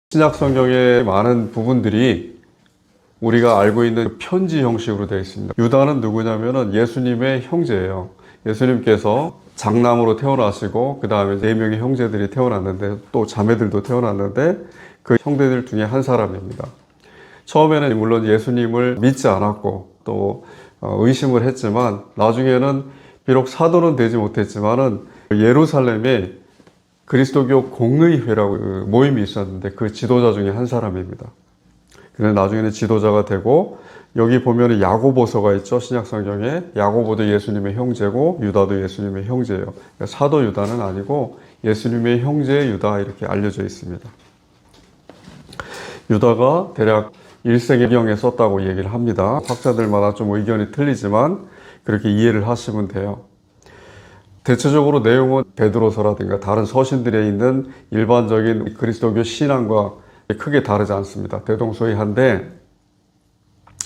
신약 성경의 많은 부분들이 우리가 알고 있는 편지 형식으로 되어 있습니다. 유다는 누구냐면은 예수님의 형제예요. 예수님께서 장남으로 태어나시고 그 다음에 4명의 형제들이 태어났는데 또 자매들도 태어났는데 그 형제들 중에 한 사람입니다. 처음에는 물론 예수님을 믿지 않았고 또 의심을 했지만 나중에는 비록 사도는 되지 못했지만은 예루살렘에 그리스도교 공의회라고 모임이 있었는데 그 지도자 중에 한 사람입니다. 그래서 나중에는 지도자가 되고 여기 보면 야고보서가 있죠. 신약성경에 야고보도 예수님의 형제고 유다도 예수님의 형제예요. 그러니까 사도 유다는 아니고 예수님의 형제 유다 이렇게 알려져 있습니다. 유다가 대략 1세기경에 썼다고 얘기를 합니다. 학자들마다 좀 의견이 틀리지만 그렇게 이해를 하시면 돼요. 대체적으로 내용은 베드로서라든가 다른 서신들에 있는 일반적인 그리스도교 신앙과 크게 다르지 않습니다. 대동소이한데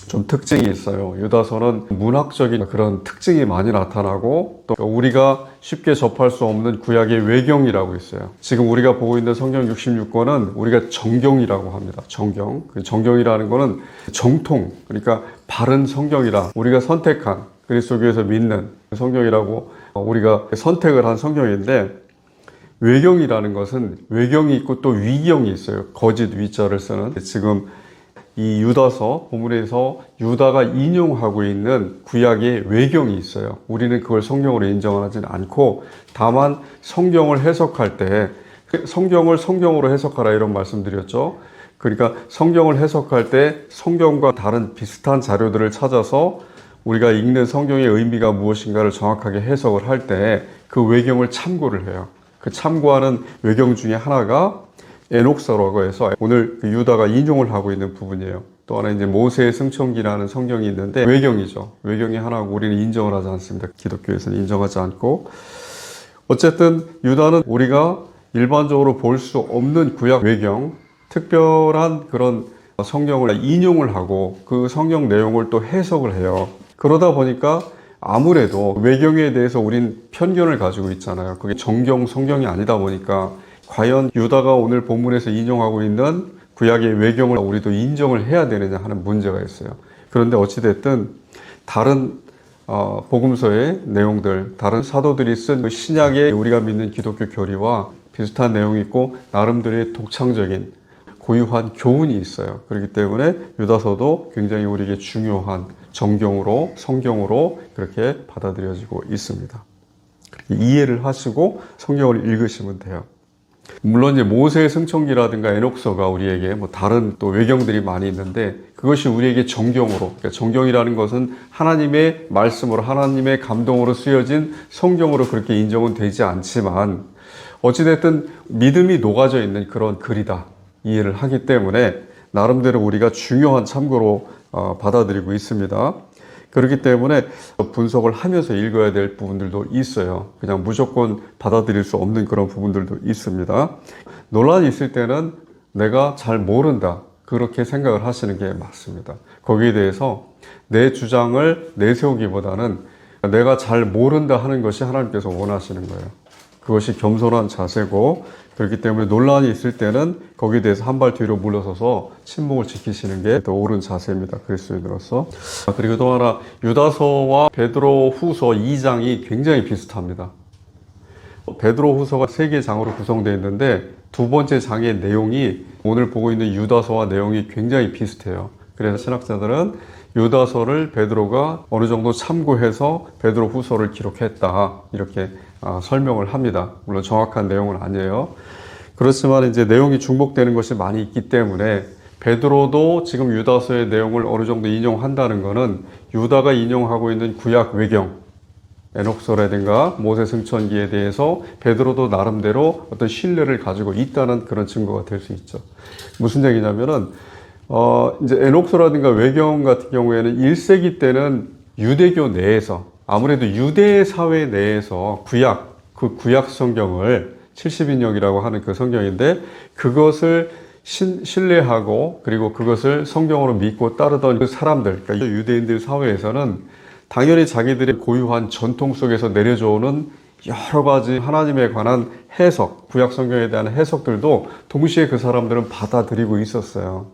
좀 특징이 있어요. 유다서는 문학적인 그런 특징이 많이 나타나고 또 우리가 쉽게 접할 수 없는 구약의 외경이라고 있어요. 지금 우리가 보고 있는 성경 66권은 우리가 정경이라고 합니다. 정경. 정경이라는 거는 정통, 그러니까 바른 성경이라 우리가 선택한 그리스도교에서 믿는 성경이라고 우리가 선택을 한 성경인데 외경이라는 것은 외경이 있고 또 위경이 있어요. 거짓 위자를 쓰는. 지금 이 유다서 본문에서 유다가 인용하고 있는 구약의 외경이 있어요. 우리는 그걸 성경으로 인정하지는 않고 다만 성경을 해석할 때 성경을 성경으로 해석하라 이런 말씀드렸죠. 그러니까 성경을 해석할 때 성경과 다른 비슷한 자료들을 찾아서 우리가 읽는 성경의 의미가 무엇인가를 정확하게 해석을 할 때 그 외경을 참고를 해요. 그 참고하는 외경 중에 하나가 에녹서라고 해서 오늘 그 유다가 인용을 하고 있는 부분이에요. 또 하나 이제 모세의 승천기라는 성경이 있는데 외경이죠. 외경이 하나고 우리는 인정을 하지 않습니다. 기독교에서는 인정하지 않고 어쨌든 유다는 우리가 일반적으로 볼 수 없는 구약 외경, 특별한 그런 성경을 인용을 하고 그 성경 내용을 또 해석을 해요. 그러다 보니까 아무래도 외경에 대해서 우린 편견을 가지고 있잖아요. 그게 정경, 성경이 아니다 보니까 과연 유다가 오늘 본문에서 인용하고 있는 구약의 외경을 우리도 인정을 해야 되느냐 하는 문제가 있어요. 그런데 어찌됐든 다른 복음서의 내용들, 다른 사도들이 쓴 신약의 우리가 믿는 기독교 교리와 비슷한 내용이 있고 나름대로의 독창적인 고유한 교훈이 있어요. 그렇기 때문에 유다서도 굉장히 우리에게 중요한 정경으로 성경으로 그렇게 받아들여지고 있습니다. 그렇게 이해를 하시고 성경을 읽으시면 돼요. 물론 이제 모세의 승천기라든가 에녹서가 우리에게 뭐 다른 또 외경들이 많이 있는데 그것이 우리에게 정경으로, 그러니까 정경이라는 것은 하나님의 말씀으로 하나님의 감동으로 쓰여진 성경으로 그렇게 인정은 되지 않지만 어찌됐든 믿음이 녹아져 있는 그런 글이다 이해를 하기 때문에 나름대로 우리가 중요한 참고로 받아들이고 있습니다. 그렇기 때문에 분석을 하면서 읽어야 될 부분들도 있어요. 그냥 무조건 받아들일 수 없는 그런 부분들도 있습니다. 논란이 있을 때는 내가 잘 모른다. 그렇게 생각을 하시는 게 맞습니다. 거기에 대해서 내 주장을 내세우기보다는 내가 잘 모른다 하는 것이 하나님께서 원하시는 거예요. 그것이 겸손한 자세고 그렇기 때문에 논란이 있을 때는 거기에 대해서 한 발 뒤로 물러서서 침묵을 지키시는 게 더 옳은 자세입니다. 그리스도인으로서. 그리고 또 하나 유다서와 베드로 후서 2장이 굉장히 비슷합니다. 베드로 후서가 3개의 장으로 구성되어 있는데 두 번째 장의 내용이 오늘 보고 있는 유다서와 내용이 굉장히 비슷해요. 그래서 신학자들은 유다서를 베드로가 어느 정도 참고해서 베드로 후서를 기록했다 이렇게 설명을 합니다. 물론 정확한 내용은 아니에요. 그렇지만 이제 내용이 중복되는 것이 많이 있기 때문에 베드로도 지금 유다서의 내용을 어느 정도 인용한다는 것은 유다가 인용하고 있는 구약 외경, 에녹서라든가 모세 승천기에 대해서 베드로도 나름대로 어떤 신뢰를 가지고 있다는 그런 증거가 될 수 있죠. 무슨 얘기냐면은 이제 에녹서라든가 외경 같은 경우에는 1세기 때는 유대교 내에서 아무래도 유대 사회 내에서 그 구약 성경을 70인역이라고 하는 그 성경인데 그것을 신뢰하고 그리고 그것을 성경으로 믿고 따르던 그 사람들, 그러니까 유대인들 사회에서는 당연히 자기들의 고유한 전통 속에서 내려져 오는 여러 가지 하나님에 관한 해석, 구약 성경에 대한 해석들도 동시에 그 사람들은 받아들이고 있었어요.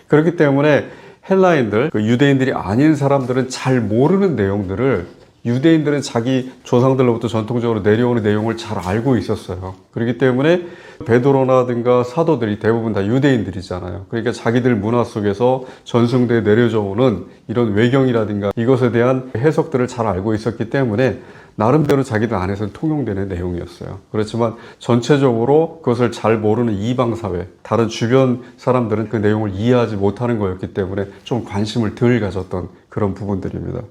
그렇기 때문에 헬라인들, 그 유대인들이 아닌 사람들은 잘 모르는 내용들을 유대인들은 자기 조상들로부터 전통적으로 내려오는 내용을 잘 알고 있었어요. 그렇기 때문에 베드로라든가 사도들이 대부분 다 유대인들이잖아요. 그러니까 자기들 문화 속에서 전승대에 내려져 오는 이런 외경이라든가 이것에 대한 해석들을 잘 알고 있었기 때문에 나름대로 자기들 안에서는 통용되는 내용이었어요. 그렇지만 전체적으로 그것을 잘 모르는 이방사회, 다른 주변 사람들은 그 내용을 이해하지 못하는 거였기 때문에 좀 관심을 덜 가졌던 그런 부분들입니다.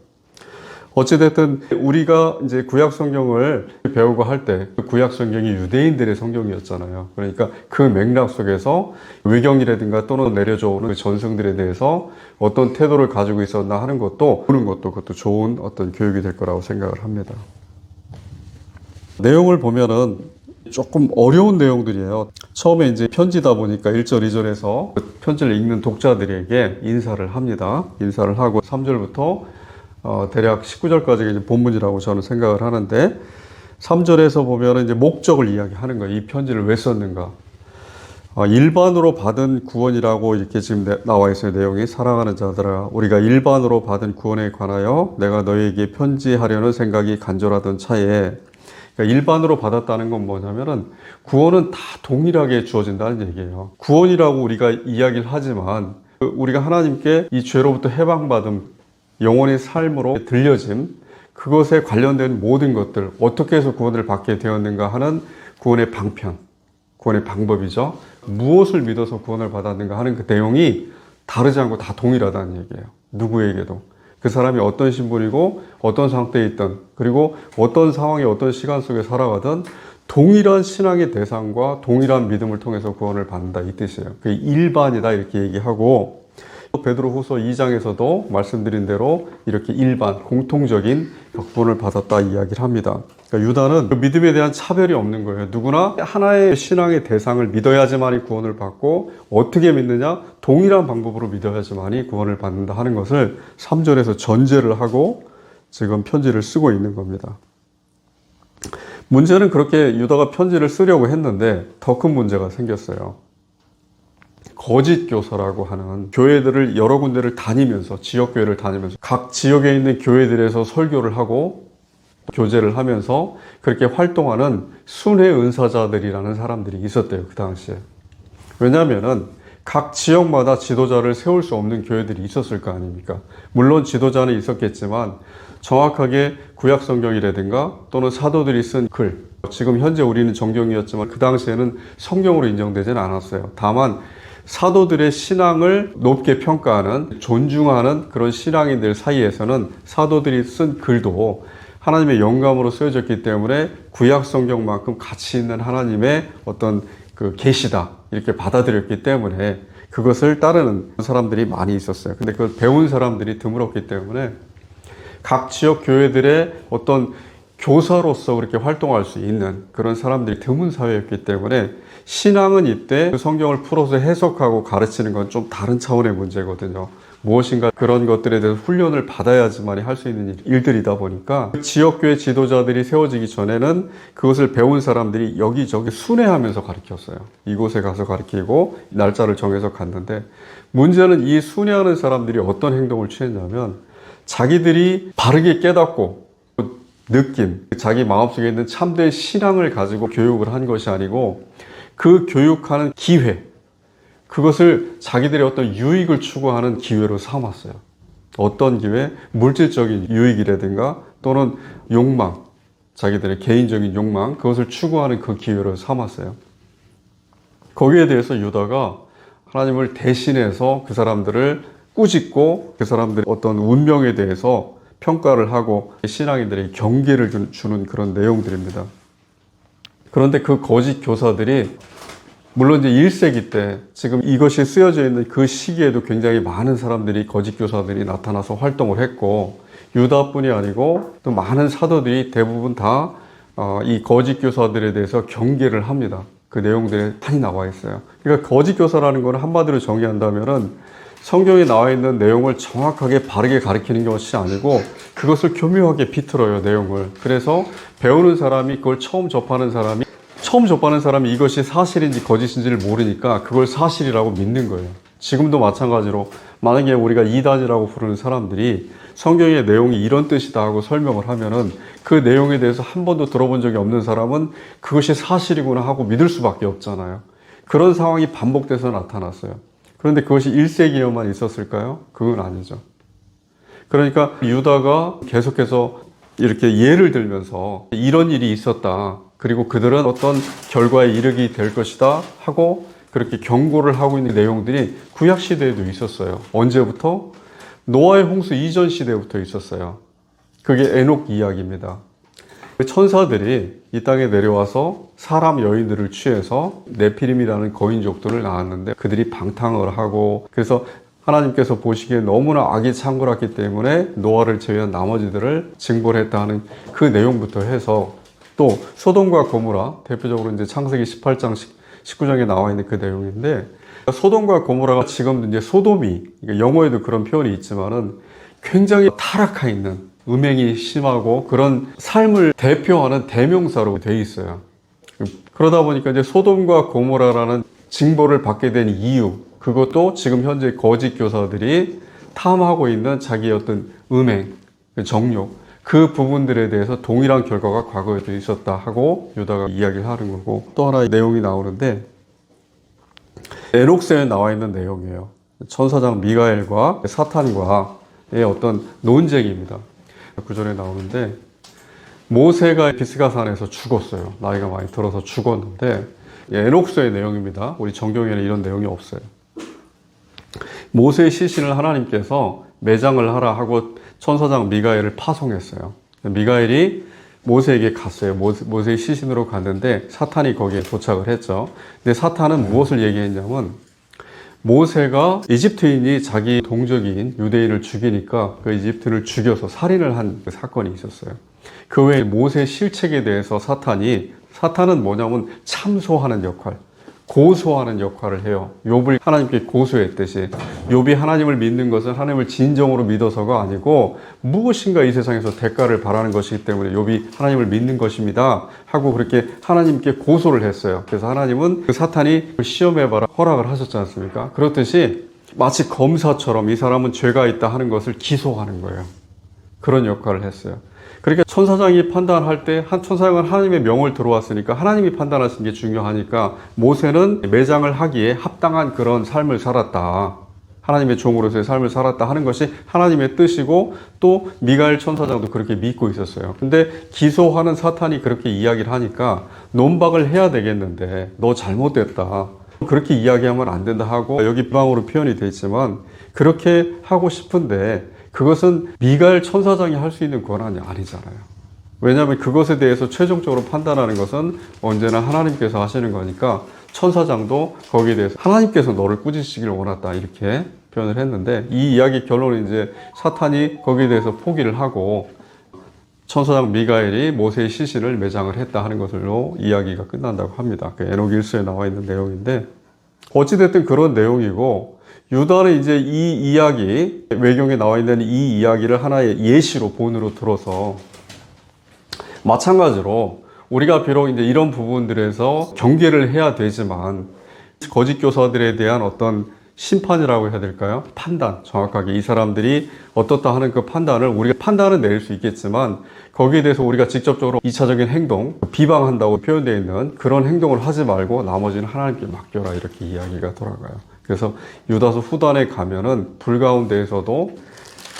어찌됐든 우리가 이제 구약 성경을 배우고 할 때 구약 성경이 유대인들의 성경이었잖아요. 그러니까 그 맥락 속에서 외경이라든가 또는 내려져 오는 그 전승들에 대해서 어떤 태도를 가지고 있었나 하는 것도 보는 것도 그것도 좋은 어떤 교육이 될 거라고 생각을 합니다. 내용을 보면은 조금 어려운 내용들이에요. 처음에 이제 편지다 보니까 1절, 2절에서 편지를 읽는 독자들에게 인사를 합니다. 인사를 하고 3절부터 대략 19절까지 이제 본문이라고 저는 생각을 하는데 3절에서 보면은 이제 목적을 이야기하는 거예요. 이 편지를 왜 썼는가? 일반으로 받은 구원이라고 이렇게 지금 나와 있어요. 내용이 사랑하는 자들아, 우리가 일반으로 받은 구원에 관하여 내가 너희에게 편지하려는 생각이 간절하던 차에, 그러니까 일반으로 받았다는 건 뭐냐면은 구원은 다 동일하게 주어진다는 얘기예요. 구원이라고 우리가 이야기를 하지만 우리가 하나님께 이 죄로부터 해방받음, 영혼의 삶으로 들려짐, 그것에 관련된 모든 것들, 어떻게 해서 구원을 받게 되었는가 하는 구원의 방편, 구원의 방법이죠. 무엇을 믿어서 구원을 받았는가 하는 그 내용이 다르지 않고 다 동일하다는 얘기예요. 누구에게도. 그 사람이 어떤 신분이고 어떤 상태에 있든 그리고 어떤 상황에 어떤 시간 속에 살아가든 동일한 신앙의 대상과 동일한 믿음을 통해서 구원을 받는다 이 뜻이에요. 그게 일반이다 이렇게 얘기하고, 베드로후서 2장에서도 말씀드린 대로 이렇게 일반 공통적인 구원을 받았다 이야기를 합니다. 그러니까 유다는 그 믿음에 대한 차별이 없는 거예요. 누구나 하나의 신앙의 대상을 믿어야지만이 구원을 받고, 어떻게 믿느냐? 동일한 방법으로 믿어야지만이 구원을 받는다 하는 것을 3절에서 전제를 하고 지금 편지를 쓰고 있는 겁니다. 문제는 그렇게 유다가 편지를 쓰려고 했는데 더 큰 문제가 생겼어요. 거짓 교사라고 하는 교회들을 여러 군데를 다니면서, 지역교회를 다니면서 각 지역에 있는 교회들에서 설교를 하고 교제를 하면서 그렇게 활동하는 순회 은사자들이라는 사람들이 있었대요, 그 당시에. 왜냐하면은 각 지역마다 지도자를 세울 수 없는 교회들이 있었을 거 아닙니까? 물론 지도자는 있었겠지만 정확하게 구약 성경이라든가 또는 사도들이 쓴 글, 지금 현재 우리는 정경이었지만 그 당시에는 성경으로 인정되지는 않았어요. 다만 사도들의 신앙을 높게 평가하는, 존중하는 그런 신앙인들 사이에서는 사도들이 쓴 글도 하나님의 영감으로 쓰여졌기 때문에 구약 성경만큼 가치 있는 하나님의 어떤 그 계시다 이렇게 받아들였기 때문에 그것을 따르는 사람들이 많이 있었어요. 근데 그걸 배운 사람들이 드물었기 때문에 각 지역 교회들의 어떤 교사로서 그렇게 활동할 수 있는 그런 사람들이 드문 사회였기 때문에 신앙은 이때 그 성경을 풀어서 해석하고 가르치는 건 좀 다른 차원의 문제거든요. 무엇인가 그런 것들에 대해서 훈련을 받아야지만 할 수 있는 일들이다 보니까 지역교회 지도자들이 세워지기 전에는 그것을 배운 사람들이 여기저기 순회하면서 가르쳤어요. 이곳에 가서 가르치고 날짜를 정해서 갔는데, 문제는 이 순회하는 사람들이 어떤 행동을 취했냐면 자기들이 바르게 깨닫고 느낌, 자기 마음속에 있는 참된 신앙을 가지고 교육을 한 것이 아니고 그 교육하는 기회, 그것을 자기들의 어떤 유익을 추구하는 기회로 삼았어요. 어떤 기회? 물질적인 유익이라든가 또는 욕망, 자기들의 개인적인 욕망, 그것을 추구하는 그 기회로 삼았어요. 거기에 대해서 유다가 하나님을 대신해서 그 사람들을 꾸짖고 그 사람들의 어떤 운명에 대해서 평가를 하고 신앙인들에게 경계를 주는 그런 내용들입니다. 그런데 그 거짓 교사들이 물론 이제 1세기 때 지금 이것이 쓰여져 있는 그 시기에도 굉장히 많은 사람들이 거짓 교사들이 나타나서 활동을 했고, 유다뿐이 아니고 또 많은 사도들이 대부분 다 이 거짓 교사들에 대해서 경계를 합니다. 그 내용들이 많이 나와 있어요. 그러니까 거짓 교사라는 거는 한마디로 정의한다면은 성경에 나와 있는 내용을 정확하게 바르게 가르치는 것이 아니고 그것을 교묘하게 비틀어요, 내용을. 그래서 배우는 사람이 그걸 처음 접하는 사람이 이것이 사실인지 거짓인지를 모르니까 그걸 사실이라고 믿는 거예요. 지금도 마찬가지로 만약에 우리가 이단이라고 부르는 사람들이 성경의 내용이 이런 뜻이다 하고 설명을 하면은 그 내용에 대해서 한 번도 들어본 적이 없는 사람은 그것이 사실이구나 하고 믿을 수밖에 없잖아요. 그런 상황이 반복돼서 나타났어요. 그런데 그것이 1세기에만 있었을까요? 그건 아니죠. 그러니까 유다가 계속해서 이렇게 예를 들면서 이런 일이 있었다. 그리고 그들은 어떤 결과에 이르게 될 것이다 하고 그렇게 경고를 하고 있는 내용들이 구약 시대에도 있었어요. 언제부터? 노아의 홍수 이전 시대부터 있었어요. 그게 에녹 이야기입니다. 천사들이 이 땅에 내려와서 사람 여인들을 취해서 네피림이라는 거인족들을 낳았는데 그들이 방탕을 하고 그래서 하나님께서 보시기에 너무나 악이 창궐했기 때문에 노아를 제외한 나머지들을 징벌했다 하는 그 내용부터 해서 또 소돔과 고모라 대표적으로 이제 창세기 18장 19장에 나와 있는 그 내용인데 소돔과 고모라가 지금 이제 소돔이 영어에도 그런 표현이 있지만은 굉장히 타락해 있는 음행이 심하고 그런 삶을 대표하는 대명사로 돼 있어요. 그러다 보니까 이제 소돔과 고모라라는 징벌을 받게 된 이유 그것도 지금 현재 거짓 교사들이 탐하고 있는 자기의 어떤 음행, 정욕 그 부분들에 대해서 동일한 결과가 과거에도 있었다 하고 유다가 이야기를 하는 거고 또 하나의 내용이 나오는데 에녹서에 나와 있는 내용이에요. 천사장 미가엘과 사탄과의 어떤 논쟁입니다. 구절에 나오는데 모세가 비스가산에서 죽었어요. 나이가 많이 들어서 죽었는데 에녹서의 내용입니다. 우리 정경에는 이런 내용이 없어요. 모세의 시신을 하나님께서 매장을 하라 하고 천사장 미가엘을 파송했어요. 미가엘이 모세에게 갔어요. 모세의 시신으로 갔는데 사탄이 거기에 도착을 했죠. 근데 사탄은 무엇을 얘기했냐면 모세가 이집트인이 자기 동족인 유대인을 죽이니까 그 이집트인을 죽여서 살인을 한 그 사건이 있었어요. 그 외에 모세 실책에 대해서 사탄은 뭐냐면 참소하는 역할, 고소하는 역할을 해요. 욥을 하나님께 고소했듯이 욥이 하나님을 믿는 것은 하나님을 진정으로 믿어서가 아니고 무엇인가 이 세상에서 대가를 바라는 것이기 때문에 욥이 하나님을 믿는 것입니다 하고 그렇게 하나님께 고소를 했어요. 그래서 하나님은 그 사탄이 시험해봐라 허락을 하셨지 않습니까? 그렇듯이 마치 검사처럼 이 사람은 죄가 있다 하는 것을 기소하는 거예요. 그런 역할을 했어요. 그러니까 천사장이 판단할 때 한 천사장은 하나님의 명을 들어왔으니까 하나님이 판단하시는 게 중요하니까 모세는 매장을 하기에 합당한 그런 삶을 살았다. 하나님의 종으로서의 삶을 살았다 하는 것이 하나님의 뜻이고 또 미가엘 천사장도 그렇게 믿고 있었어요. 근데 기소하는 사탄이 그렇게 이야기를 하니까 논박을 해야 되겠는데 너 잘못됐다. 그렇게 이야기하면 안 된다 하고 여기 비방으로 표현이 되어 있지만 그렇게 하고 싶은데 그것은 미가엘 천사장이 할 수 있는 권한이 아니잖아요. 왜냐하면 그것에 대해서 최종적으로 판단하는 것은 언제나 하나님께서 하시는 거니까 천사장도 거기에 대해서 하나님께서 너를 꾸짖으시기를 원했다 이렇게 표현을 했는데 이 이야기 결론은 이제 사탄이 거기에 대해서 포기를 하고 천사장 미가엘이 모세의 시신을 매장을 했다 하는 것으로 이야기가 끝난다고 합니다. 그 에녹 1서에 나와 있는 내용인데 어찌됐든 그런 내용이고 유다는 이제 이 이야기, 외경에 나와 있는 이 이야기를 하나의 예시로 본으로 들어서 마찬가지로 우리가 비록 이제 이런 부분들에서 경계를 해야 되지만 거짓 교사들에 대한 어떤 심판이라고 해야 될까요? 판단, 정확하게 이 사람들이 어떻다 하는 그 판단을 우리가 판단은 내릴 수 있겠지만 거기에 대해서 우리가 직접적으로 2차적인 행동, 비방한다고 표현되어 있는 그런 행동을 하지 말고 나머지는 하나님께 맡겨라 이렇게 이야기가 돌아가요. 그래서 유다서 후단에 가면은 불 가운데에서도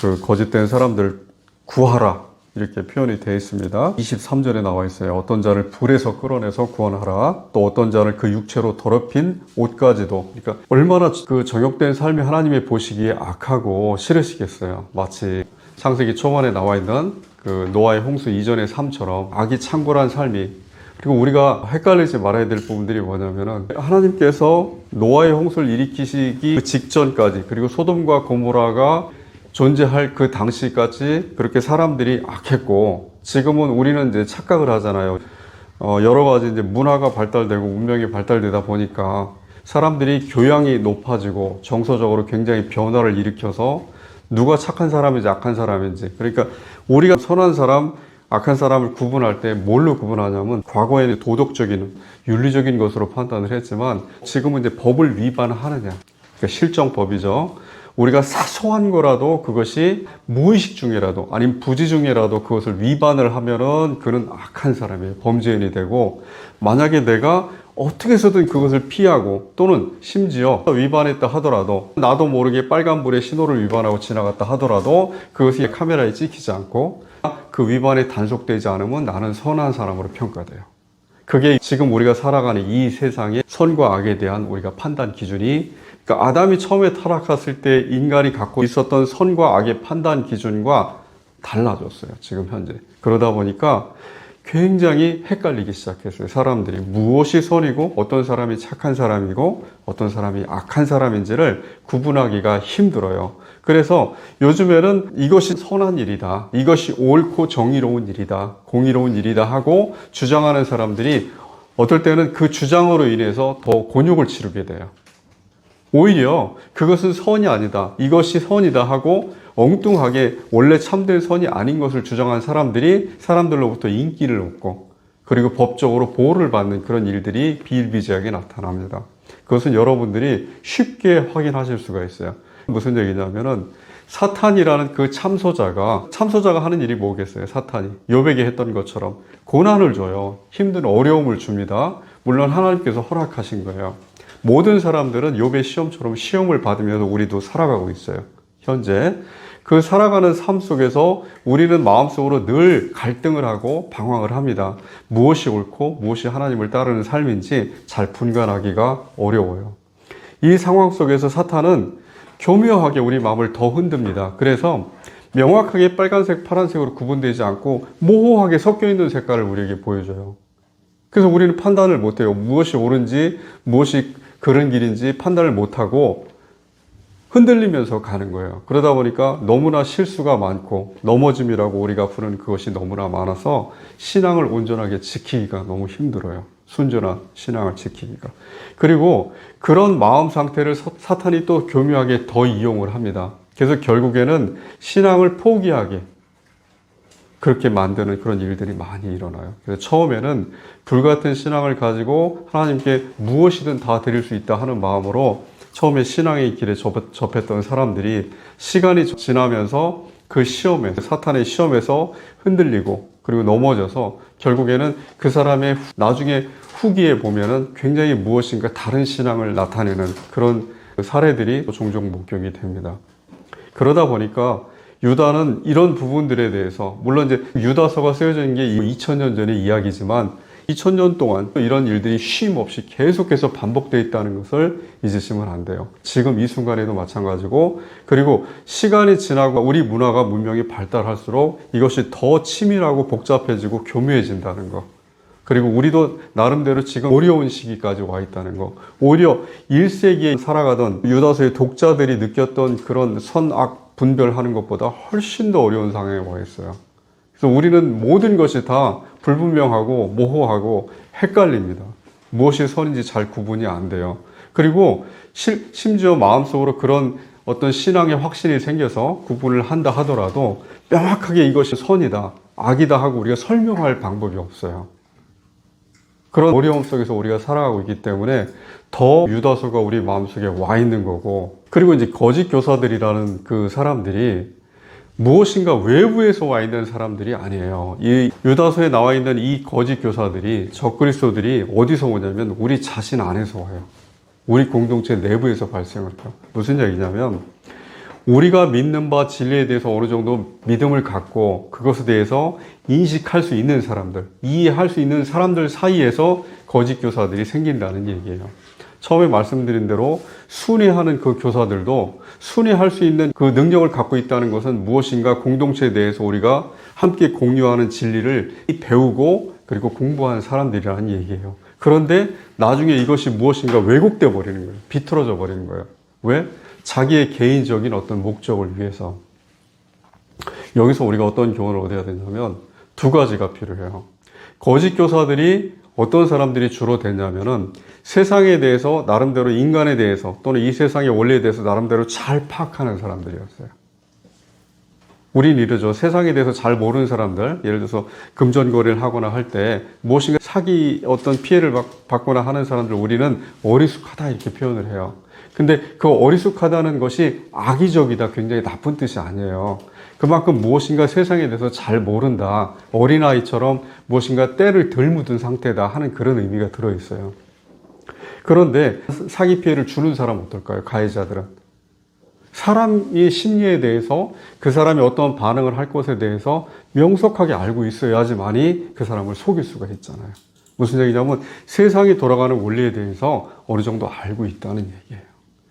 그 거짓된 사람들 구하라 이렇게 표현이 되어 있습니다. 23절에 나와 있어요. 어떤 자를 불에서 끌어내서 구원하라. 또 어떤 자를 그 육체로 더럽힌 옷까지도. 그러니까 얼마나 그 정욕된 삶이 하나님의 보시기에 악하고 싫으시겠어요. 마치 창세기 초반에 나와 있는 그 노아의 홍수 이전의 삶처럼 악이 창궐한 삶이. 그리고 우리가 헷갈리지 말아야 될 부분들이 뭐냐면은 하나님께서 노아의 홍수를 일으키시기 직전까지 그리고 소돔과 고모라가 존재할 그 당시까지 그렇게 사람들이 악했고 지금은 우리는 이제 착각을 하잖아요. 여러 가지 이제 문화가 발달되고 문명이 발달되다 보니까 사람들이 교양이 높아지고 정서적으로 굉장히 변화를 일으켜서 누가 착한 사람인지 악한 사람인지, 그러니까 우리가 선한 사람, 악한 사람을 구분할 때 뭘로 구분하냐면 과거에는 도덕적인, 윤리적인 것으로 판단을 했지만 지금은 이제 법을 위반하느냐, 그러니까 실정법이죠. 우리가 사소한 거라도 그것이 무의식 중에라도 아니면 부지 중에라도 그것을 위반을 하면은 그는 악한 사람이에요. 범죄인이 되고, 만약에 내가 어떻게 해서든 그것을 피하고 또는 심지어 위반했다 하더라도 나도 모르게 빨간불에 신호를 위반하고 지나갔다 하더라도 그것이 카메라에 찍히지 않고 그 위반에 단속되지 않으면 나는 선한 사람으로 평가돼요. 그게 지금 우리가 살아가는 이 세상의 선과 악에 대한 우리가 판단 기준이, 그러니까 아담이 처음에 타락했을 때 인간이 갖고 있었던 선과 악의 판단 기준과 달라졌어요. 지금 현재. 그러다 보니까 굉장히 헷갈리기 시작했어요. 사람들이 무엇이 선이고 어떤 사람이 착한 사람이고 어떤 사람이 악한 사람인지를 구분하기가 힘들어요. 그래서 요즘에는 이것이 선한 일이다, 이것이 옳고 정의로운 일이다, 공의로운 일이다 하고 주장하는 사람들이 어떨 때는 그 주장으로 인해서 더 곤욕을 치르게 돼요. 오히려 그것은 선이 아니다, 이것이 선이다 하고 엉뚱하게 원래 참된 선이 아닌 것을 주장한 사람들이 사람들로부터 인기를 얻고 그리고 법적으로 보호를 받는 그런 일들이 비일비재하게 나타납니다. 그것은 여러분들이 쉽게 확인하실 수가 있어요. 무슨 얘기냐면은 사탄이라는 그 참소자가 하는 일이 뭐겠어요? 사탄이 욥에게 했던 것처럼 고난을 줘요. 힘든 어려움을 줍니다. 물론 하나님께서 허락하신 거예요. 모든 사람들은 욥의 시험처럼 시험을 받으면서 우리도 살아가고 있어요. 현재 그 살아가는 삶 속에서 우리는 마음속으로 늘 갈등을 하고 방황을 합니다. 무엇이 옳고 무엇이 하나님을 따르는 삶인지 잘 분간하기가 어려워요. 이 상황 속에서 사탄은 교묘하게 우리 마음을 더 흔듭니다. 그래서 명확하게 빨간색, 파란색으로 구분되지 않고 모호하게 섞여 있는 색깔을 우리에게 보여줘요. 그래서 우리는 판단을 못해요. 무엇이 옳은지 무엇이 그런 길인지 판단을 못하고 흔들리면서 가는 거예요. 그러다 보니까 너무나 실수가 많고 넘어짐이라고 우리가 부르는 그것이 너무나 많아서 신앙을 온전하게 지키기가 너무 힘들어요. 순전한 신앙을 지키기가. 그리고 그런 마음 상태를 사탄이 또 교묘하게 더 이용을 합니다. 그래서 결국에는 신앙을 포기하게 그렇게 만드는 그런 일들이 많이 일어나요. 그래서 처음에는 불같은 신앙을 가지고 하나님께 무엇이든 다 드릴 수 있다 하는 마음으로 처음에 신앙의 길에 접했던 사람들이 시간이 지나면서 그 시험에, 사탄의 시험에서 흔들리고 그리고 넘어져서 결국에는 그 사람의 나중에 후기에 보면은 굉장히 무엇인가 다른 신앙을 나타내는 그런 사례들이 종종 목격이 됩니다. 그러다 보니까 유다는 이런 부분들에 대해서, 물론 이제 유다서가 쓰여져 있는 게 2000년 전의 이야기지만 2000년 동안 이런 일들이 쉼 없이 계속해서 반복되어 있다는 것을 잊으시면 안 돼요. 지금 이 순간에도 마찬가지고, 그리고 시간이 지나고 우리 문화가 문명이 발달할수록 이것이 더 치밀하고 복잡해지고 교묘해진다는 거. 그리고 우리도 나름대로 지금 어려운 시기까지 와 있다는 거. 오히려 1세기에 살아가던 유다서의 독자들이 느꼈던 그런 선악 분별하는 것보다 훨씬 더 어려운 상황에 와 있어요. 그래서 우리는 모든 것이 다 불분명하고 모호하고 헷갈립니다. 무엇이 선인지 잘 구분이 안 돼요. 그리고 심지어 마음속으로 그런 어떤 신앙의 확신이 생겨서 구분을 한다 하더라도 명확하게 이것이 선이다, 악이다 하고 우리가 설명할 방법이 없어요. 그런 어려움 속에서 우리가 살아가고 있기 때문에 더 유다서가 우리 마음속에 와 있는 거고, 그리고 이제 거짓 교사들이라는 그 사람들이 무엇인가 외부에서 와 있는 사람들이 아니에요. 이 유다서에 나와 있는 이 거짓 교사들이, 적그리스도들이 어디서 오냐면 우리 자신 안에서 와요. 우리 공동체 내부에서 발생을 해요. 무슨 얘기냐면 우리가 믿는 바 진리에 대해서 어느 정도 믿음을 갖고 그것에 대해서 인식할 수 있는 사람들, 이해할 수 있는 사람들 사이에서 거짓 교사들이 생긴다는 얘기예요. 처음에 말씀드린 대로 순회하는 그 교사들도 순회할 수 있는 그 능력을 갖고 있다는 것은 무엇인가 공동체에 대해서 우리가 함께 공유하는 진리를 배우고 그리고 공부하는 사람들이라는 얘기예요. 그런데 나중에 이것이 무엇인가 왜곡되어 버리는 거예요. 비틀어져 버리는 거예요. 왜? 자기의 개인적인 어떤 목적을 위해서. 여기서 우리가 어떤 교훈을 얻어야 되냐면 두 가지가 필요해요. 거짓 교사들이 어떤 사람들이 주로 됐냐면은 세상에 대해서 나름대로 인간에 대해서 또는 이 세상의 원리에 대해서 나름대로 잘 파악하는 사람들이었어요. 우린 이러죠. 세상에 대해서 잘 모르는 사람들, 예를 들어서 금전거래를 하거나 할 때 무엇인가 사기 어떤 피해를 받거나 하는 사람들 우리는 어리숙하다 이렇게 표현을 해요. 근데 그 어리숙하다는 것이 악의적이다, 굉장히 나쁜 뜻이 아니에요. 그만큼 무엇인가 세상에 대해서 잘 모른다, 어린아이처럼 무엇인가 때를 덜 묻은 상태다 하는 그런 의미가 들어있어요. 그런데 사기 피해를 주는 사람은 어떨까요? 가해자들은. 사람의 심리에 대해서 그 사람이 어떤 반응을 할 것에 대해서 명석하게 알고 있어야지만이 그 사람을 속일 수가 있잖아요. 무슨 얘기냐면 세상이 돌아가는 원리에 대해서 어느 정도 알고 있다는 얘기예요.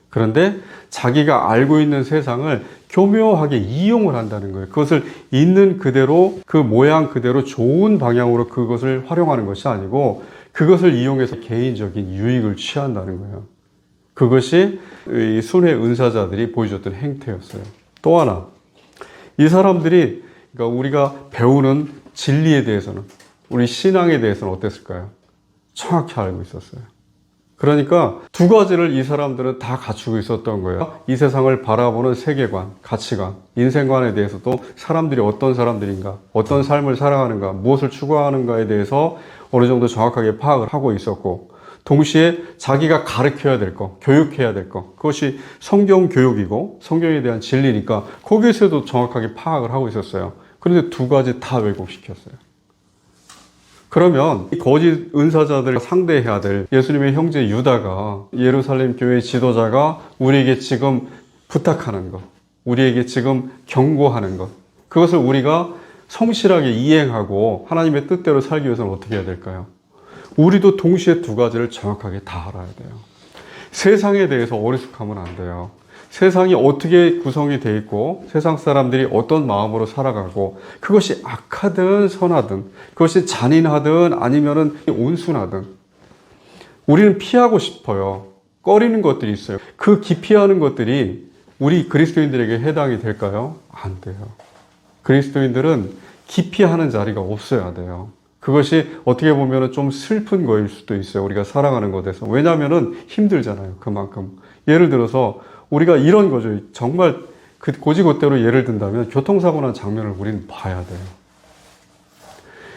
그런데 자기가 알고 있는 세상을 교묘하게 이용을 한다는 거예요. 그것을 있는 그대로 그 모양 그대로 좋은 방향으로 그것을 활용하는 것이 아니고 그것을 이용해서 개인적인 유익을 취한다는 거예요. 그것이 이 순회 은사자들이 보여줬던 행태였어요. 또 하나, 이 사람들이 그러니까 우리가 배우는 진리에 대해서는, 우리 신앙에 대해서는 어땠을까요? 정확히 알고 있었어요. 그러니까 두 가지를 이 사람들은 다 갖추고 있었던 거예요. 이 세상을 바라보는 세계관, 가치관, 인생관에 대해서도 사람들이 어떤 사람들인가, 어떤 삶을 살아가는가, 무엇을 추구하는가에 대해서 어느 정도 정확하게 파악을 하고 있었고, 동시에 자기가 가르쳐야 될 것, 교육해야 될 것, 그것이 성경 교육이고 성경에 대한 진리니까 거기에서도 정확하게 파악을 하고 있었어요. 그런데 두 가지 다 왜곡시켰어요. 그러면 이 거짓 은사자들 상대해야 될 예수님의 형제 유다가, 예루살렘 교회 지도자가 우리에게 지금 부탁하는 것, 우리에게 지금 경고하는 것, 그것을 우리가 성실하게 이행하고 하나님의 뜻대로 살기 위해서는 어떻게 해야 될까요? 우리도 동시에 두 가지를 정확하게 다 알아야 돼요. 세상에 대해서 어리숙하면 안 돼요. 세상이 어떻게 구성이 되어 있고 세상 사람들이 어떤 마음으로 살아가고 그것이 악하든 선하든 그것이 잔인하든 아니면은 온순하든 우리는 피하고 싶어요. 꺼리는 것들이 있어요. 그 기피하는 것들이 우리 그리스도인들에게 해당이 될까요? 안 돼요. 그리스도인들은 기피하는 자리가 없어야 돼요. 그것이 어떻게 보면 좀 슬픈 거일 수도 있어요. 우리가 살아가는 것에서. 왜냐하면 힘들잖아요. 그만큼. 예를 들어서 우리가 이런 거죠. 정말 고지고대로 예를 든다면 교통사고 난 장면을 우리는 봐야 돼요.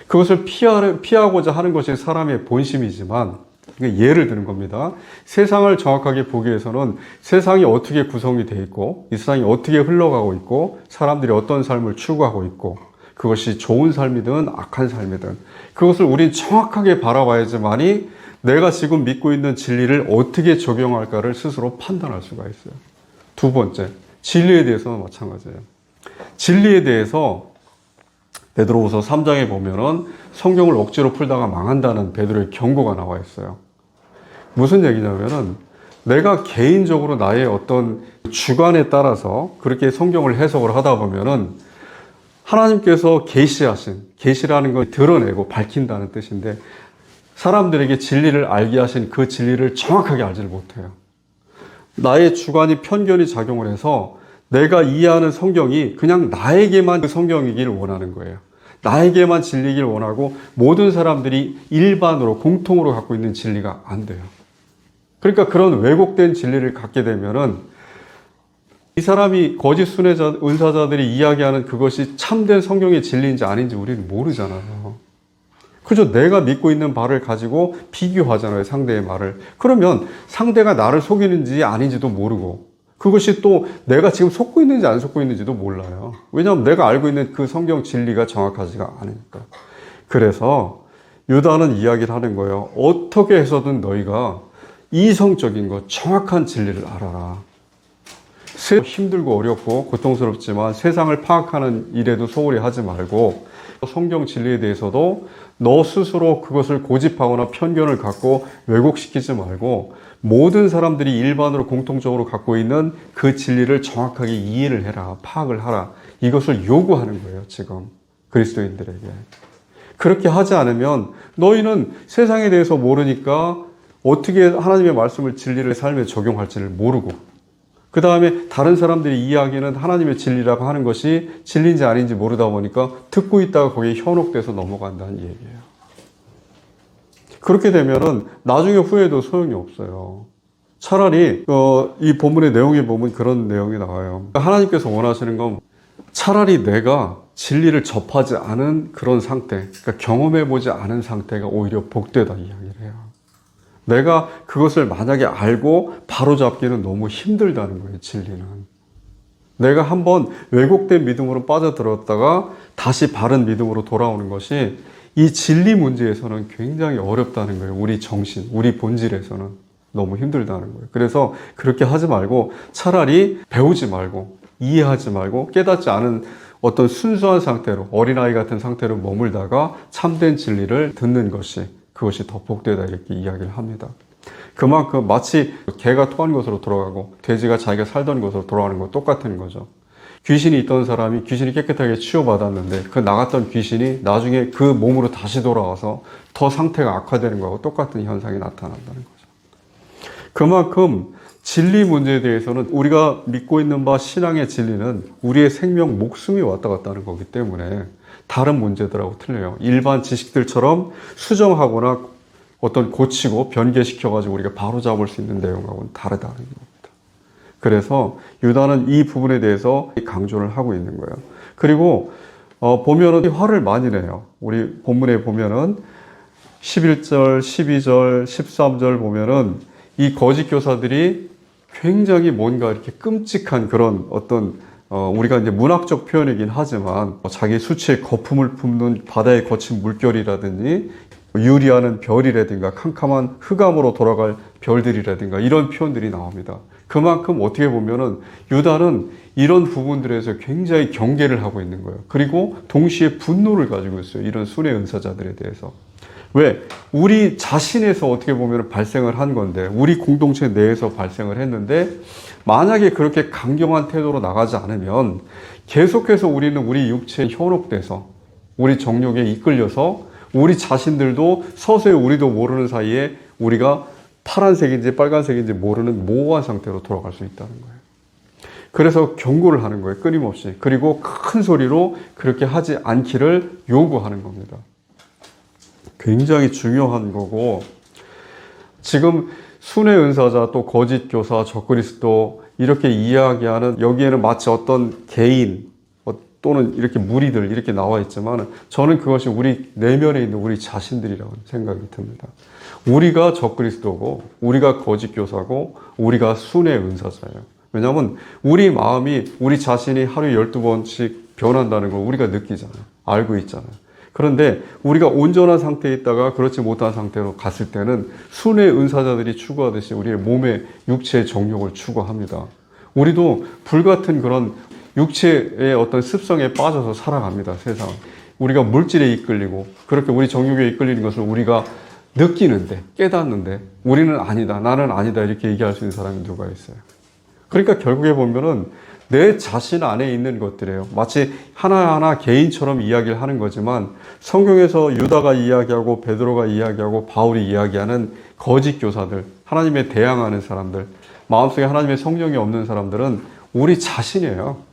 그것을 피하고자 하는 것이 사람의 본심이지만 예를 드는 겁니다. 세상을 정확하게 보기 위해서는 세상이 어떻게 구성이 되어 있고 이 세상이 어떻게 흘러가고 있고 사람들이 어떤 삶을 추구하고 있고 그것이 좋은 삶이든 악한 삶이든 그것을 우린 정확하게 바라봐야지만이 내가 지금 믿고 있는 진리를 어떻게 적용할까를 스스로 판단할 수가 있어요. 두 번째, 진리에 대해서는 마찬가지예요. 진리에 대해서 베드로후서 3장에 보면은 성경을 억지로 풀다가 망한다는 베드로의 경고가 나와 있어요. 무슨 얘기냐면은 내가 개인적으로 나의 어떤 주관에 따라서 그렇게 성경을 해석을 하다 보면은 하나님께서 계시라는 걸 드러내고 밝힌다는 뜻인데 사람들에게 진리를 알게 하신 그 진리를 정확하게 알지를 못해요. 나의 주관이 편견이 작용을 해서 내가 이해하는 성경이 그냥 나에게만 그 성경이길 원하는 거예요. 나에게만 진리길 원하고 모든 사람들이 일반으로 공통으로 갖고 있는 진리가 안 돼요. 그러니까 그런 왜곡된 진리를 갖게 되면은 이 사람이 거짓 순회자, 은사자들이 이야기하는 그것이 참된 성경의 진리인지 아닌지 우리는 모르잖아요. 그저 내가 믿고 있는 바를 가지고 비교하잖아요, 상대의 말을. 그러면 상대가 나를 속이는지 아닌지도 모르고 그것이 또 내가 지금 속고 있는지 안 속고 있는지도 몰라요. 왜냐하면 내가 알고 있는 그 성경 진리가 정확하지가 않으니까. 그래서 유다는 이야기를 하는 거예요. 어떻게 해서든 너희가 이성적인 것, 정확한 진리를 알아라. 힘들고 어렵고 고통스럽지만 세상을 파악하는 일에도 소홀히 하지 말고 성경 진리에 대해서도 너 스스로 그것을 고집하거나 편견을 갖고 왜곡시키지 말고 모든 사람들이 일반으로 공통적으로 갖고 있는 그 진리를 정확하게 이해를 해라, 파악을 하라. 이것을 요구하는 거예요, 지금 그리스도인들에게. 그렇게 하지 않으면 너희는 세상에 대해서 모르니까 어떻게 하나님의 말씀을 진리를 삶에 적용할지를 모르고 그 다음에 다른 사람들이 이야기하는 하나님의 진리라고 하는 것이 진리인지 아닌지 모르다 보니까 듣고 있다가 거기에 현혹돼서 넘어간다는 얘기예요. 그렇게 되면은 나중에 후회도 소용이 없어요. 차라리 이 본문의 내용에 보면 그런 내용이 나와요. 하나님께서 원하시는 건 차라리 내가 진리를 접하지 않은 그런 상태, 그러니까 경험해보지 않은 상태가 오히려 복되다 이야기를 해요. 내가 그것을 만약에 알고 바로잡기는 너무 힘들다는 거예요, 진리는. 내가 한번 왜곡된 믿음으로 빠져들었다가 다시 바른 믿음으로 돌아오는 것이 이 진리 문제에서는 굉장히 어렵다는 거예요. 우리 정신, 우리 본질에서는 너무 힘들다는 거예요. 그래서 그렇게 하지 말고 차라리 배우지 말고 이해하지 말고 깨닫지 않은 어떤 순수한 상태로 어린아이 같은 상태로 머물다가 참된 진리를 듣는 것이 그것이 더 복되다 이렇게 이야기를 합니다. 그만큼 마치 개가 토한 곳으로 돌아가고 돼지가 자기가 살던 곳으로 돌아가는 거 똑같은 거죠. 귀신이 있던 사람이 귀신이 깨끗하게 치유받았는데 그 나갔던 귀신이 나중에 그 몸으로 다시 돌아와서 더 상태가 악화되는 거하고 똑같은 현상이 나타난다는 거죠. 그만큼 진리 문제에 대해서는 우리가 믿고 있는 바 신앙의 진리는 우리의 생명, 목숨이 왔다 갔다 하는 거기 때문에 다른 문제들하고 틀려요. 일반 지식들처럼 수정하거나 어떤 고치고 변개시켜가지고 우리가 바로 잡을 수 있는 내용하고는 다르다는 겁니다. 그래서 유다는 이 부분에 대해서 강조를 하고 있는 거예요. 그리고 보면은 화를 많이 내요. 우리 본문에 보면은 11절, 12절, 13절 보면은 이 거짓 교사들이 굉장히 뭔가 이렇게 끔찍한 그런 어떤 우리가 이제 문학적 표현이긴 하지만 자기 수치에 거품을 뿜는 바다의 거친 물결이라든지 유리하는 별이라든가 캄캄한 흑암으로 돌아갈 별들이라든가 이런 표현들이 나옵니다. 그만큼 어떻게 보면은 유다는 이런 부분들에서 굉장히 경계를 하고 있는 거예요. 그리고 동시에 분노를 가지고 있어요. 이런 순회 은사자들에 대해서. 왜? 우리 자신에서 어떻게 보면 발생을 한 건데 우리 공동체 내에서 발생을 했는데 만약에 그렇게 강경한 태도로 나가지 않으면 계속해서 우리는 우리 육체에 현혹돼서 우리 정욕에 이끌려서 우리 자신들도 서서히 우리도 모르는 사이에 우리가 파란색인지 빨간색인지 모르는 모호한 상태로 돌아갈 수 있다는 거예요. 그래서 경고를 하는 거예요. 끊임없이. 그리고 큰 소리로 그렇게 하지 않기를 요구하는 겁니다. 굉장히 중요한 거고 지금 순회 은사자 또 거짓 교사 적그리스도 이렇게 이야기하는 여기에는 마치 어떤 개인 또는 이렇게 무리들 이렇게 나와 있지만 저는 그것이 우리 내면에 있는 우리 자신들이라고 생각이 듭니다. 우리가 적그리스도고 우리가 거짓 교사고 우리가 순회 은사자예요. 왜냐하면 우리 마음이 우리 자신이 하루에 12번씩 변한다는 걸 우리가 느끼잖아요. 알고 있잖아요. 그런데 우리가 온전한 상태에 있다가 그렇지 못한 상태로 갔을 때는 순회 은사자들이 추구하듯이 우리의 몸의 육체의 정욕을 추구합니다. 우리도 불같은 그런 육체의 어떤 습성에 빠져서 살아갑니다. 세상. 우리가 물질에 이끌리고 그렇게 우리 정욕에 이끌리는 것을 우리가 느끼는데 깨닫는데 우리는 아니다. 나는 아니다. 이렇게 얘기할 수 있는 사람이 누가 있어요. 그러니까 결국에 보면은 내 자신 안에 있는 것들이에요. 마치 하나하나 개인처럼 이야기를 하는 거지만 성경에서 유다가 이야기하고 베드로가 이야기하고 바울이 이야기하는 거짓 교사들, 하나님에 대항하는 사람들, 마음속에 하나님의 성령이 없는 사람들은 우리 자신이에요.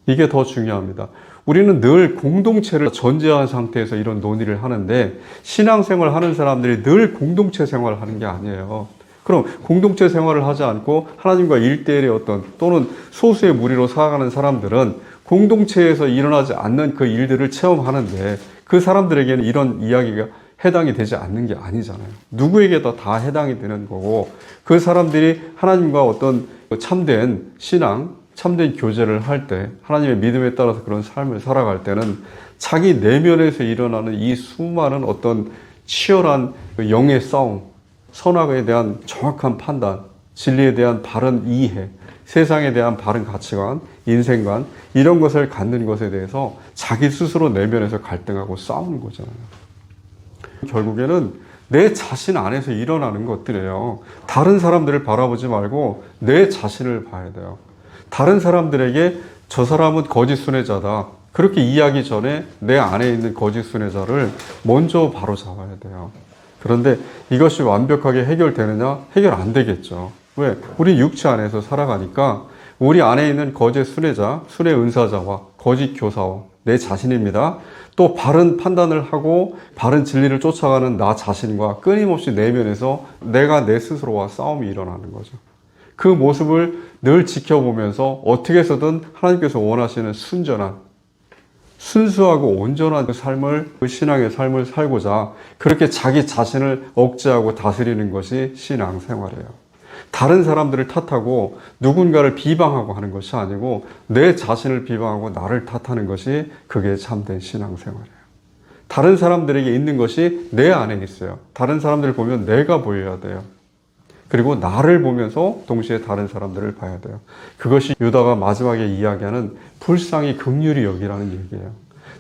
이게 더 중요합니다. 우리는 늘 공동체를 전제한 상태에서 이런 논의를 하는데 신앙생활 하는 사람들이 늘 공동체 생활을 하는 게 아니에요. 그럼 공동체 생활을 하지 않고 하나님과 1대1의 어떤 또는 소수의 무리로 살아가는 사람들은 공동체에서 일어나지 않는 그 일들을 체험하는데 그 사람들에게는 이런 이야기가 해당이 되지 않는 게 아니잖아요. 누구에게도 다 해당이 되는 거고 그 사람들이 하나님과 어떤 참된 신앙, 참된 교제를 할 때 하나님의 믿음에 따라서 그런 삶을 살아갈 때는 자기 내면에서 일어나는 이 수많은 어떤 치열한 영의 싸움, 선악에 대한 정확한 판단, 진리에 대한 바른 이해, 세상에 대한 바른 가치관, 인생관 이런 것을 갖는 것에 대해서 자기 스스로 내면에서 갈등하고 싸우는 거잖아요. 결국에는 내 자신 안에서 일어나는 것들이에요. 다른 사람들을 바라보지 말고 내 자신을 봐야 돼요. 다른 사람들에게 저 사람은 거짓 순회자다. 그렇게 이해하기 전에 내 안에 있는 거짓 순회자를 먼저 바로 잡아야 돼요. 그런데 이것이 완벽하게 해결되느냐? 해결 안 되겠죠. 왜? 우리 육체 안에서 살아가니까 우리 안에 있는 거짓 순회자, 순회 은사자와 거짓 교사와 내 자신입니다. 또 바른 판단을 하고 바른 진리를 쫓아가는 나 자신과 끊임없이 내면에서 내가 내 스스로와 싸움이 일어나는 거죠. 그 모습을 늘 지켜보면서 어떻게 해서든 하나님께서 원하시는 순전한, 순수하고 온전한 그 삶을, 그 신앙의 삶을 살고자 그렇게 자기 자신을 억제하고 다스리는 것이 신앙생활이에요. 다른 사람들을 탓하고 누군가를 비방하고 하는 것이 아니고 내 자신을 비방하고 나를 탓하는 것이 그게 참된 신앙생활이에요. 다른 사람들에게 있는 것이 내 안에 있어요. 다른 사람들을 보면 내가 보여야 돼요. 그리고 나를 보면서 동시에 다른 사람들을 봐야 돼요. 그것이 유다가 마지막에 이야기하는 불쌍히 긍휼히 여기라는 얘기예요.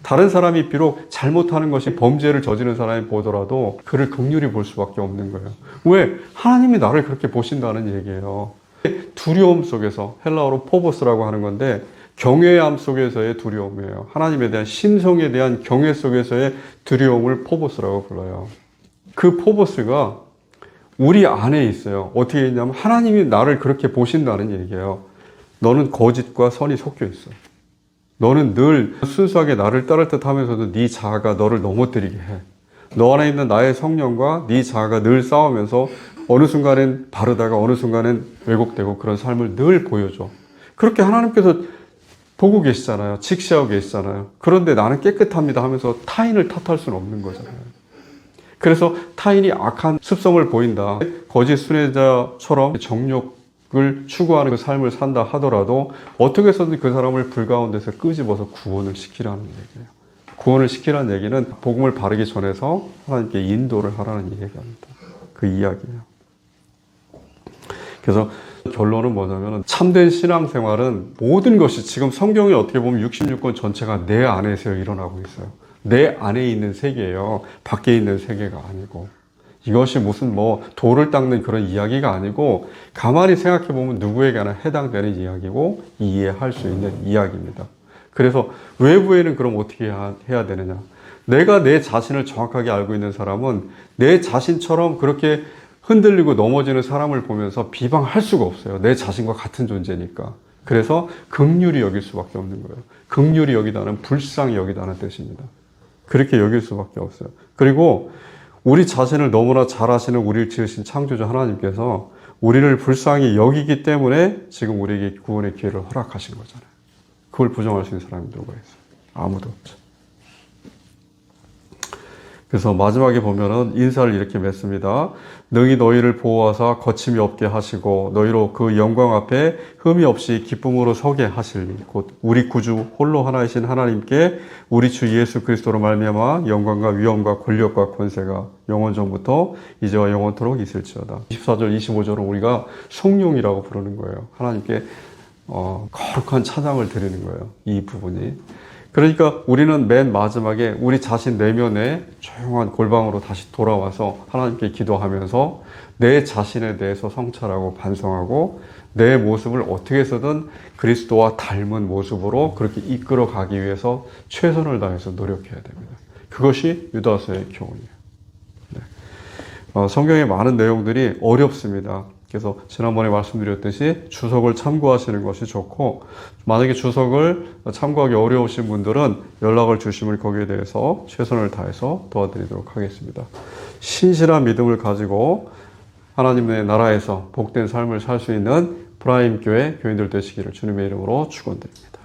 다른 사람이 비록 잘못하는 것이 범죄를 저지른 사람이 보더라도 그를 긍휼히 볼 수밖에 없는 거예요. 왜? 하나님이 나를 그렇게 보신다는 얘기예요. 두려움 속에서, 헬라어로 포보스라고 하는 건데 경외함 속에서의 두려움이에요. 하나님에 대한 신성에 대한 경외 속에서의 두려움을 포보스라고 불러요. 그 포보스가 우리 안에 있어요. 어떻게 있냐면 하나님이 나를 그렇게 보신다는 얘기예요. 너는 거짓과 선이 섞여 있어. 너는 늘 순수하게 나를 따를 듯 하면서도 네 자아가 너를 넘어뜨리게 해. 너 안에 있는 나의 성령과 네 자아가 늘 싸우면서 어느 순간엔 바르다가 어느 순간엔 왜곡되고 그런 삶을 늘 보여줘. 그렇게 하나님께서 보고 계시잖아요. 직시하고 계시잖아요. 그런데 나는 깨끗합니다 하면서 타인을 탓할 수는 없는 거잖아요. 그래서 타인이 악한 습성을 보인다. 거짓 순례자처럼 정욕을 추구하는 그 삶을 산다 하더라도 어떻게 해서든 그 사람을 불 가운데서 끄집어서 구원을 시키라는 얘기예요. 구원을 시키라는 얘기는 복음을 바르게 전해서 하나님께 인도를 하라는 얘기입니다. 그 이야기예요. 그래서 결론은 뭐냐면 참된 신앙생활은 모든 것이 지금 성경이 어떻게 보면 66권 전체가 내 안에서 일어나고 있어요. 내 안에 있는 세계예요. 밖에 있는 세계가 아니고. 이것이 무슨 돌을 닦는 그런 이야기가 아니고 가만히 생각해 보면 누구에게나 해당되는 이야기고 이해할 수 있는 이야기입니다. 그래서 외부에는 그럼 어떻게 해야 되느냐? 내가 내 자신을 정확하게 알고 있는 사람은 내 자신처럼 그렇게 흔들리고 넘어지는 사람을 보면서 비방할 수가 없어요. 내 자신과 같은 존재니까. 그래서 긍휼히 여길 수밖에 없는 거예요. 긍휼히 여기다는 불쌍히 여기다는 뜻입니다. 그렇게 여길 수밖에 없어요. 그리고 우리 자신을 너무나 잘 아시는 우리를 지으신 창조주 하나님께서 우리를 불쌍히 여기기 때문에 지금 우리에게 구원의 기회를 허락하신 거잖아요. 그걸 부정할 수 있는 사람이 누가 있어요? 아무도 없죠. 그래서 마지막에 보면은 인사를 이렇게 맺습니다. 능히 너희를 보호하사 거침이 없게 하시고 너희로 그 영광 앞에 흠이 없이 기쁨으로 서게 하실니 곧 우리 구주 홀로 하나이신 하나님께 우리 주 예수 그리스도로 말미암아 영광과 위엄과 권력과 권세가 영원 전부터 이제와 영원토록 있을지어다. 24절 25절은 우리가 성령이라고 부르는 거예요. 하나님께 거룩한 찬양을 드리는 거예요. 이 부분이. 그러니까 우리는 맨 마지막에 우리 자신 내면에 조용한 골방으로 다시 돌아와서 하나님께 기도하면서 내 자신에 대해서 성찰하고 반성하고 내 모습을 어떻게 해서든 그리스도와 닮은 모습으로 그렇게 이끌어 가기 위해서 최선을 다해서 노력해야 됩니다. 그것이 유다서의 교훈이에요. 네. 성경의 많은 내용들이 어렵습니다. 그래서 지난번에 말씀드렸듯이 주석을 참고하시는 것이 좋고 만약에 주석을 참고하기 어려우신 분들은 연락을 주시면 거기에 대해서 최선을 다해서 도와드리도록 하겠습니다. 신실한 믿음을 가지고 하나님의 나라에서 복된 삶을 살 수 있는 브라임 교회 교인들 되시기를 주님의 이름으로 축원드립니다.